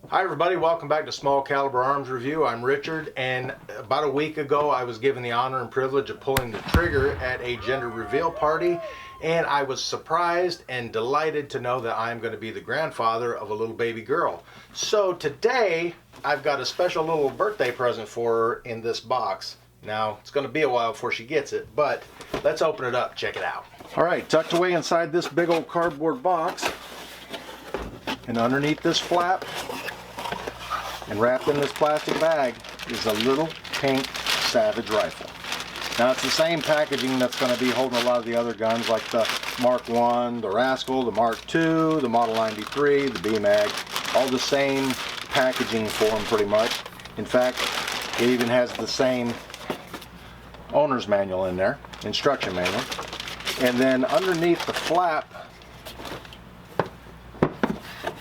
Hi everybody, welcome back to Small Caliber Arms Review. I'm Richard, and about a week ago I was given the honor and privilege of pulling the trigger at a gender reveal party, and I was surprised and delighted to know that I'm going to be the grandfather of a little baby girl. So today I've got a special little birthday present for her in this box. Now it's going to be a while before she gets it, but let's open it up, check it out. Alright, tucked away inside this big old cardboard box and underneath this flap and wrapped in this plastic bag is a little pink Savage rifle. Now it's the same packaging that's going to be holding a lot of the other guns like the Mark I, the Rascal, the Mark II, the Model 93, the BMAG, all the same packaging for them pretty much. In fact, it even has the same owner's manual in there, instruction manual. And then underneath the flap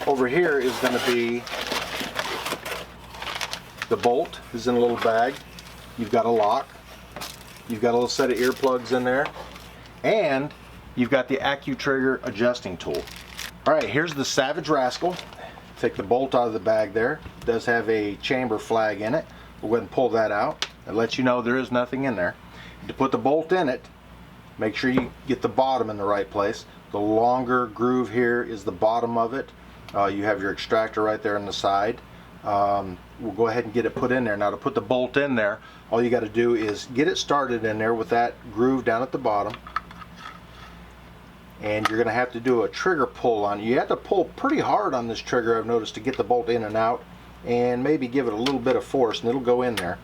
over here is going to be the bolt is in a little bag. You've got a lock. You've got a little set of earplugs in there. And you've got the AccuTrigger adjusting tool. Alright, here's the Savage Rascal. Take the bolt out of the bag there. It does have a chamber flag in it. We'll go ahead and pull that out. It lets you know there is nothing in there. To put the bolt in it, make sure you get the bottom in the right place. The longer groove here is the bottom of it. You have your extractor right there on the side. We'll go ahead and get it put in there. Now to put the bolt in there, all you got to do is get it started in there with that groove down at the bottom. And you're going to have to do a trigger pull on it. You have to pull pretty hard on this trigger, I've noticed, to get the bolt in and out, and maybe give it a little bit of force and it'll go in there.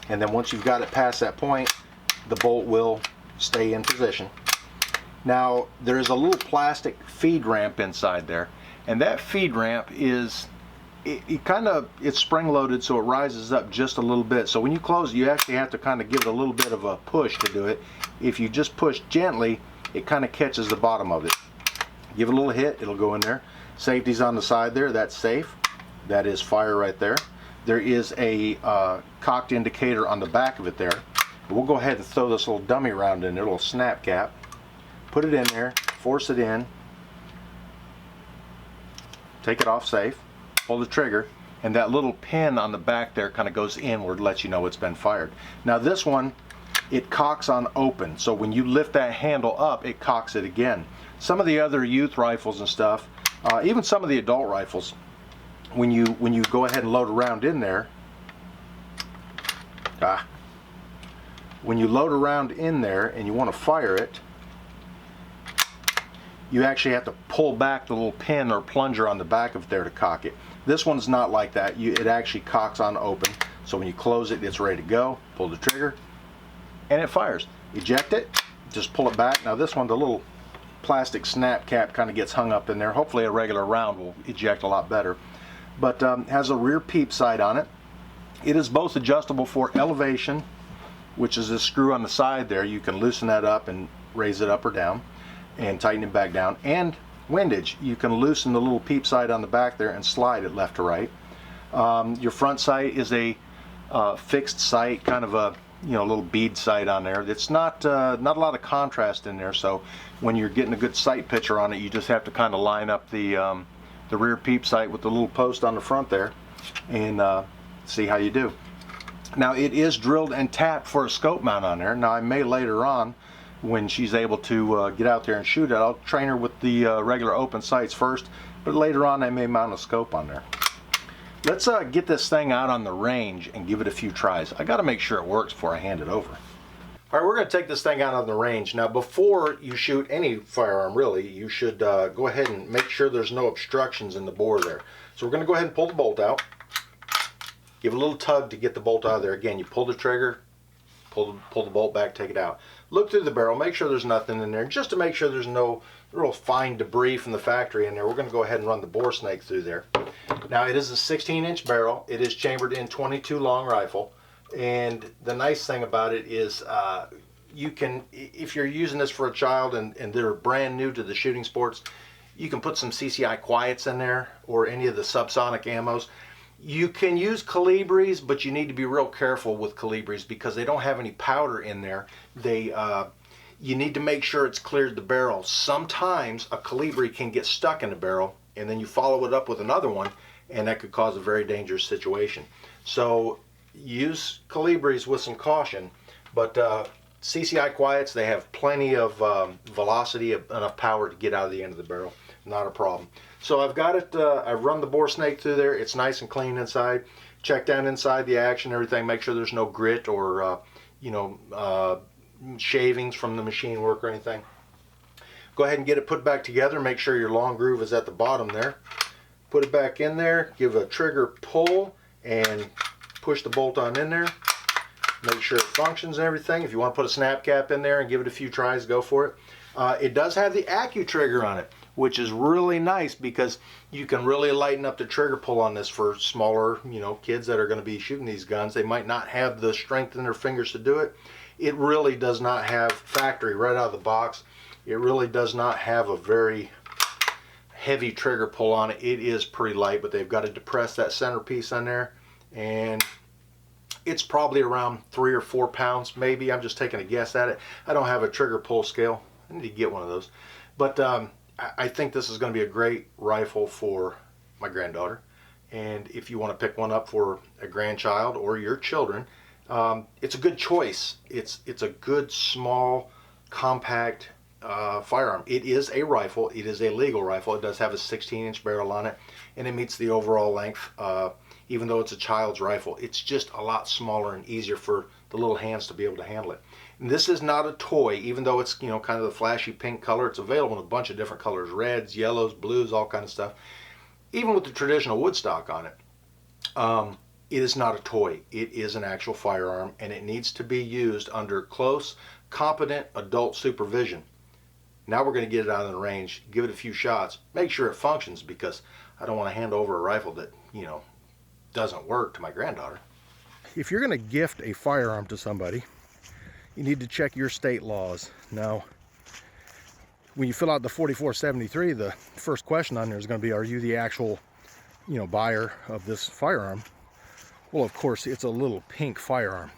And then once you've got it past that point, the bolt will stay in position. Now there is a little plastic feed ramp inside there, and that feed ramp is it's spring loaded, so it rises up just a little bit. So when you close it, you actually have to kind of give it a little bit of a push to do it. If you just push gently, it kind of catches the bottom of it. Give it a little hit, it'll go in there. Safety's on the side there, that's safe. That is fire right there. There is a cocked indicator on the back of it there. We'll go ahead and throw this little dummy round in there, a little snap cap. Put it in there, force it in. Take it off safe. Pull the trigger, and that little pin on the back there kind of goes inward, lets you know it's been fired. Now this one, it cocks on open, so when you lift that handle up, it cocks it again. Some of the other youth rifles and stuff, even some of the adult rifles, when you go ahead and load a round in there, when you load a round in there and you want to fire it, you actually have to pull back the little pin or plunger on the back of there to cock it. This one's not like that. It actually cocks on open, so when you close it, it's ready to go. Pull the trigger and it fires. Eject it, just pull it back. Now this one, the little plastic snap cap kind of gets hung up in there. Hopefully a regular round will eject a lot better, but has a rear peep sight on it. It is both adjustable for elevation, which is a screw on the side there. You can loosen that up and raise it up or down and tighten it back down, and windage. You can loosen the little peep sight on the back there and slide it left to right. Your front sight is a fixed sight, kind of a little bead sight on there. It's not a lot of contrast in there, so when you're getting a good sight picture on it, you just have to kind of line up the rear peep sight with the little post on the front there and see how you do. Now it is drilled and tapped for a scope mount on there. Now I may later on, when she's able to get out there and shoot it, I'll train her with the regular open sights first, but later on I may mount a scope on there. Let's get this thing out on the range and give it a few tries. I got to make sure it works before I hand it over. Alright, we're going to take this thing out on the range. Now before you shoot any firearm really, you should go ahead and make sure there's no obstructions in the bore there. So we're going to go ahead and pull the bolt out. Give it a little tug to get the bolt out of there. Again, you pull the trigger, pull the bolt back, take it out. Look through the barrel, make sure there's nothing in there, just to make sure there's no real fine debris from the factory in there. We're going to go ahead and run the bore snake through there. Now it is a 16-inch barrel. It is chambered in 22 long rifle, and the nice thing about it is you can, if you're using this for a child and they're brand new to the shooting sports, you can put some CCI quiets in there or any of the subsonic ammos. You can use Calibris, but you need to be real careful with Calibris because they don't have any powder in there. You need to make sure it's cleared the barrel. Sometimes a Calibri can get stuck in the barrel, and then you follow it up with another one, and that could cause a very dangerous situation. So use Calibris with some caution, but CCI quiets, they have plenty of velocity, enough power to get out of the end of the barrel. Not a problem. So I've got it, I've run the bore snake through there. It's nice and clean inside. Check down inside the action, everything. Make sure there's no grit or, shavings from the machine work or anything. Go ahead and get it put back together. Make sure your long groove is at the bottom there. Put it back in there. Give a trigger pull and push the bolt on in there. Make sure it functions and everything. If you want to put a snap cap in there and give it a few tries, go for it. It does have the Accu trigger on it, which is really nice because you can really lighten up the trigger pull on this for smaller, kids that are going to be shooting these guns. They might not have the strength in their fingers to do it. It really does not have, factory right out of the box, it really does not have a very heavy trigger pull on it. It is pretty light, but they've got to depress that centerpiece on there, and it's probably around 3 or 4 pounds maybe. I'm just taking a guess at it. I don't have a trigger pull scale. I need to get one of those. But I think this is going to be a great rifle for my granddaughter, and if you want to pick one up for a grandchild or your children, it's a good choice. It's a good, small, compact firearm. It is a rifle. It is a legal rifle. It does have a 16-inch barrel on it, and it meets the overall length. Even though it's a child's rifle, it's just a lot smaller and easier for the little hands to be able to handle it. And this is not a toy, even though it's kind of the flashy pink color. It's available in a bunch of different colors: reds, yellows, blues, all kind of stuff. Even with the traditional wood stock on it. It is not a toy. It is an actual firearm, and it needs to be used under close, competent adult supervision. Now we're going to get it out of the range, give it a few shots, make sure it functions, because I don't want to hand over a rifle that, doesn't work to my granddaughter. If you're going to gift a firearm to somebody, you need to check your state laws. Now, when you fill out the 4473, the first question on there is going to be, are you the actual, buyer of this firearm? Well, of course, it's a little pink firearm.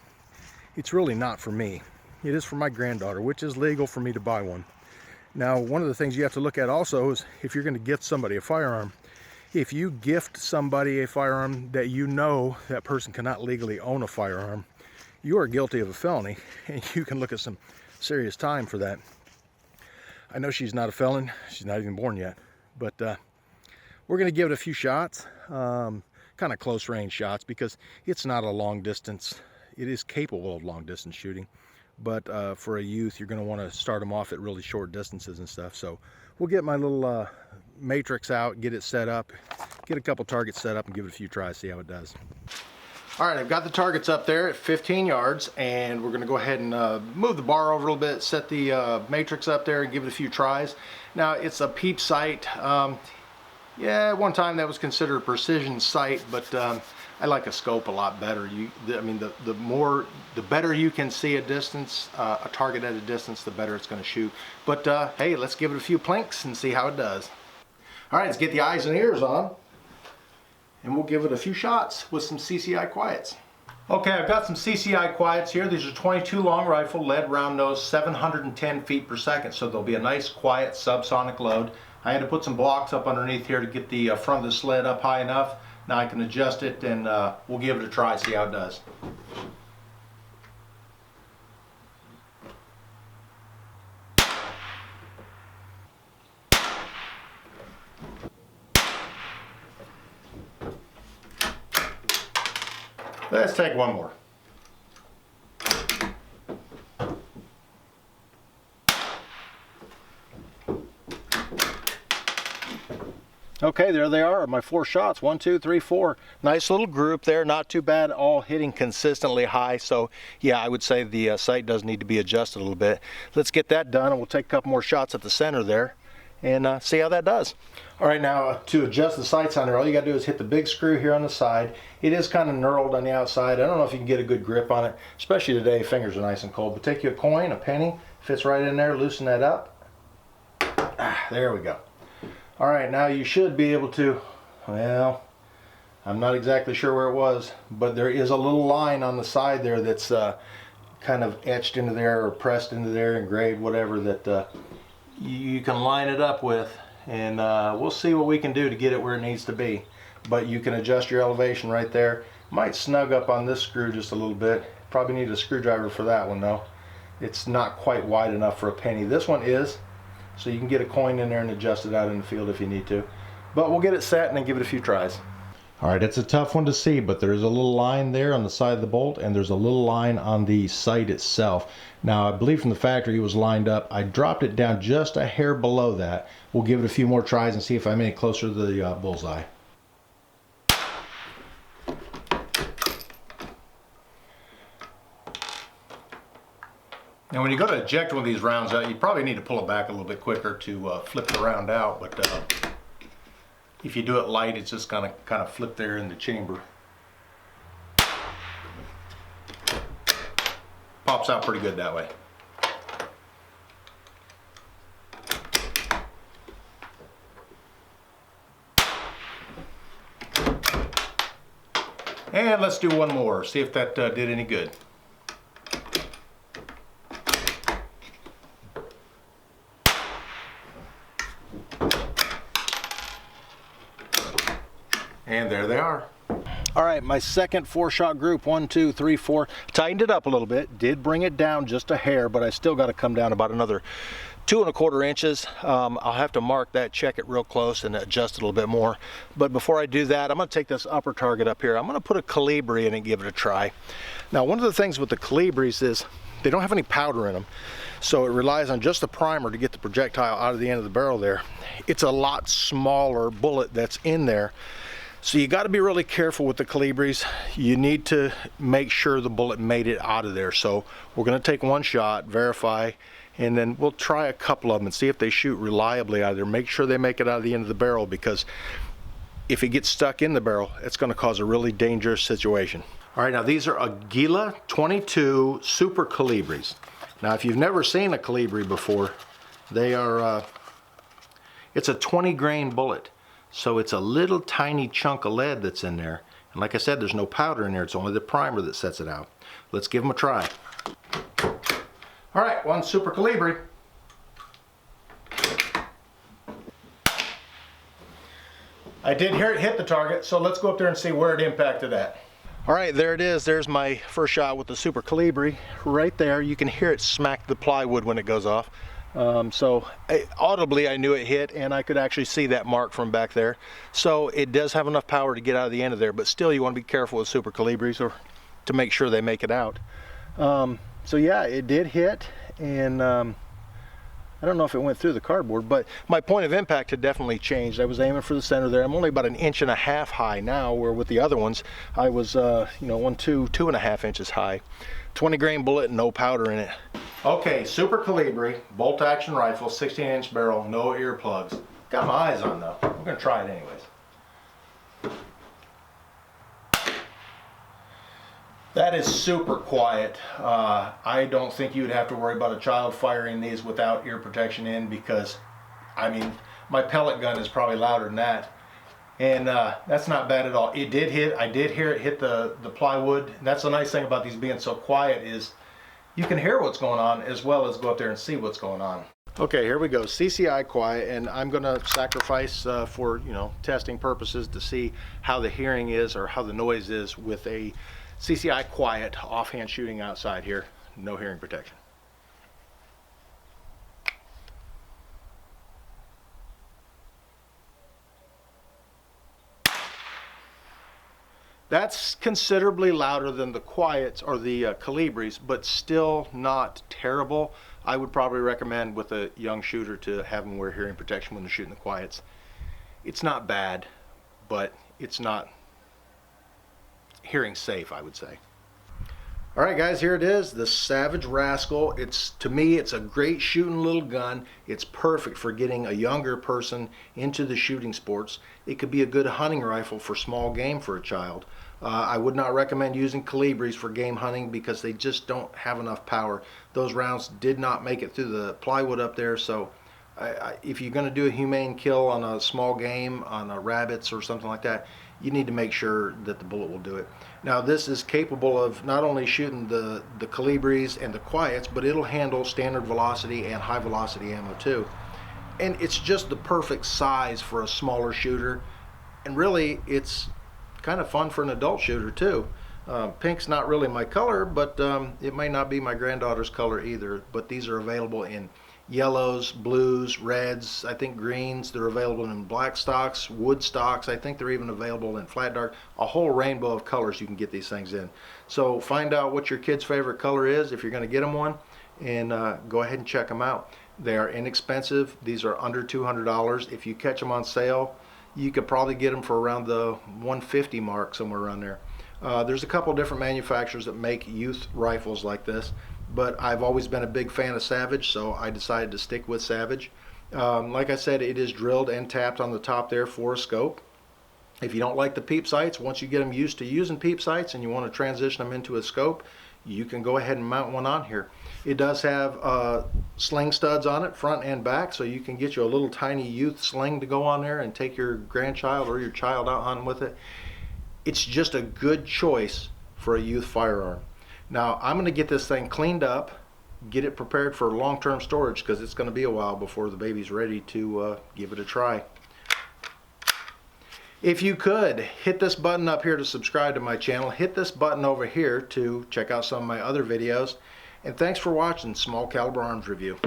It's really not for me. It is for my granddaughter, which is legal for me to buy one. Now, one of the things you have to look at also is if you're going to gift somebody a firearm, if you gift somebody a firearm that that person cannot legally own a firearm, you are guilty of a felony, and you can look at some serious time for that. I know she's not a felon. She's not even born yet, but we're going to give it a few shots, kind of close range shots, because it's not a long distance. It is capable of long distance shooting, but for a youth, you're going to want to start them off at really short distances and stuff. So we'll get my little matrix out, get it set up, get a couple targets set up, and give it a few tries, see how it does. All right, I've got the targets up there at 15 yards, and we're going to go ahead and move the bar over a little bit, set the matrix up there, and give it a few tries. Now, it's a peep sight. Yeah, at one time that was considered a precision sight, but I like a scope a lot better. The better you can see a distance, a target at a distance, the better it's going to shoot. But hey, let's give it a few plinks and see how it does. All right, let's get the eyes and ears on, and we'll give it a few shots with some CCI quiets. Okay, I've got some CCI quiets here. These are 22 long rifle, lead round nose, 710 feet per second, so there'll be a nice quiet subsonic load. I had to put some blocks up underneath here to get the front of the sled up high enough. Now I can adjust it, and we'll give it a try, see how it does. Let's take one more. Okay, there they are, my 4 shots. 1, 2, 3, 4. Nice little group there, not too bad, all hitting consistently high. So yeah, I would say the sight does need to be adjusted a little bit. Let's get that done, and we'll take a couple more shots at the center there and see how that does. All right, now to adjust the sights on there, all you gotta do is hit the big screw here on the side. It is kind of knurled on the outside. I don't know if you can get a good grip on it, especially today, fingers are nice and cold. But take you a coin, a penny, fits right in there, loosen that up. There we go. All right, now you should be able to, well, I'm not exactly sure where it was, but there is a little line on the side there that's kind of etched into there or pressed into there, engraved, whatever, that you can line it up with, and we'll see what we can do to get it where it needs to be. but you can adjust your elevation right there. Might snug up on this screw just a little bit. Probably need a screwdriver for that one though. It's not quite wide enough for a penny. This one is, so you can get a coin in there and adjust it out in the field if you need to. But we'll get it set and then give it a few tries. All right, it's a tough one to see, but there's a little line there on the side of the bolt, and there's a little line on the sight itself. Now, I believe from the factory it was lined up. I dropped it down just a hair below that. We'll give it a few more tries and see if I'm any closer to the bullseye. Now, when you go to eject one of these rounds out, you probably need to pull it back a little bit quicker to flip the round out, but if you do it light, it's just gonna kind of flip there in the chamber. Pops out pretty good that way. And let's do one more, see if that did any good. And there they are. All right, my second 4-shot group, 1, 2, 3, 4. Tightened it up a little bit, did bring it down just a hair, but I still got to come down about another 2 1/4 inches. I'll have to mark that, check it real close, and adjust it a little bit more. But before I do that, I'm going to take this upper target up here. I'm going to put a Calibri in and give it a try. Now, one of the things with the Calibris is they don't have any powder in them, so it relies on just the primer to get the projectile out of the end of the barrel there. It's a lot smaller bullet that's in there. So you got to be really careful with the Calibris. You need to make sure the bullet made it out of there. So we're going to take one shot, verify, and then we'll try a couple of them and see if they shoot reliably out of there. Make sure they make it out of the end of the barrel, because if it gets stuck in the barrel, it's going to cause a really dangerous situation. All right, now these are Aguila 22 Super Calibris. Now, if you've never seen a Calibri before, they are, it's a 20 grain bullet. So it's a little tiny chunk of lead that's in there. And like I said, there's no powder in there. It's only the primer that sets it out. Let's give them a try. All right, one Super Calibri. I did hear it hit the target, so let's go up there and see where it impacted at. All right, there it is. There's my first shot with the Super Calibri. Right there, you can hear it smack the plywood when it goes off. Audibly I knew it hit, and I could actually see that mark from back there. So it does have enough power to get out of the end of there, but still you want to be careful with Super Calibris or to make sure they make it out. So yeah, it did hit, and I don't know if it went through the cardboard, but my point of impact had definitely changed. I was aiming for the center there. I'm only about 1.5 inches high now, where with the other ones I was 2.5 inches high. 20 grain bullet, no powder in it. Okay, Super Calibri, bolt action rifle, 16-inch barrel, no earplugs. Got my eyes on though. I'm gonna try it anyways. That is super quiet. I don't think you would have to worry about a child firing these without ear protection in, because, I mean, my pellet gun is probably louder than that. And that's not bad at all. It did hit, I did hear it hit the plywood. And that's the nice thing about these being so quiet, is you can hear what's going on as well as go up there and see what's going on. Okay, here we go, CCI quiet, and I'm gonna sacrifice for, testing purposes to see how the hearing is, or how the noise is with a CCI quiet offhand shooting outside here. No hearing protection. That's considerably louder than the quiets or the Calibris, but still not terrible. I would probably recommend with a young shooter to have them wear hearing protection when they're shooting the quiets. It's not bad, but it's not hearing safe, I would say. All right, guys, here it is, the Savage Rascal. To me, it's a great shooting little gun. It's perfect for getting a younger person into the shooting sports. It could be a good hunting rifle for small game for a child. I would not recommend using Calibris for game hunting because they just don't have enough power. Those rounds did not make it through the plywood up there, so if you're going to do a humane kill on a small game, on rabbits or something like that, you need to make sure that the bullet will do it. Now, this is capable of not only shooting the Calibris and the quiets, but it'll handle standard velocity and high velocity ammo too. And it's just the perfect size for a smaller shooter. And really, it's kind of fun for an adult shooter too. Pink's not really my color, but it may not be my granddaughter's color either. But these are available in yellows, blues, reds, I think greens. They're available in black stocks, wood stocks. I think they're even available in flat dark. A whole rainbow of colors you can get these things in. So find out what your kid's favorite color is if you're going to get them one, and go ahead and check them out. They are inexpensive. These are under $200. If you catch them on sale, you could probably get them for around the $150 mark, somewhere around there. There's a couple different manufacturers that make youth rifles like this, but I've always been a big fan of Savage, so I decided to stick with Savage. Like I said, it is drilled and tapped on the top there for a scope. If you don't like the peep sights, once you get them used to using peep sights and you want to transition them into a scope, you can go ahead and mount one on here. It does have sling studs on it, front and back, so you can get you a little tiny youth sling to go on there and take your grandchild or your child out hunting with it. It's just a good choice for a youth firearm. Now, I'm going to get this thing cleaned up, get it prepared for long-term storage, because it's going to be a while before the baby's ready to give it a try. If you could, hit this button up here to subscribe to my channel. Hit this button over here to check out some of my other videos. And thanks for watching Small Caliber Arms Review.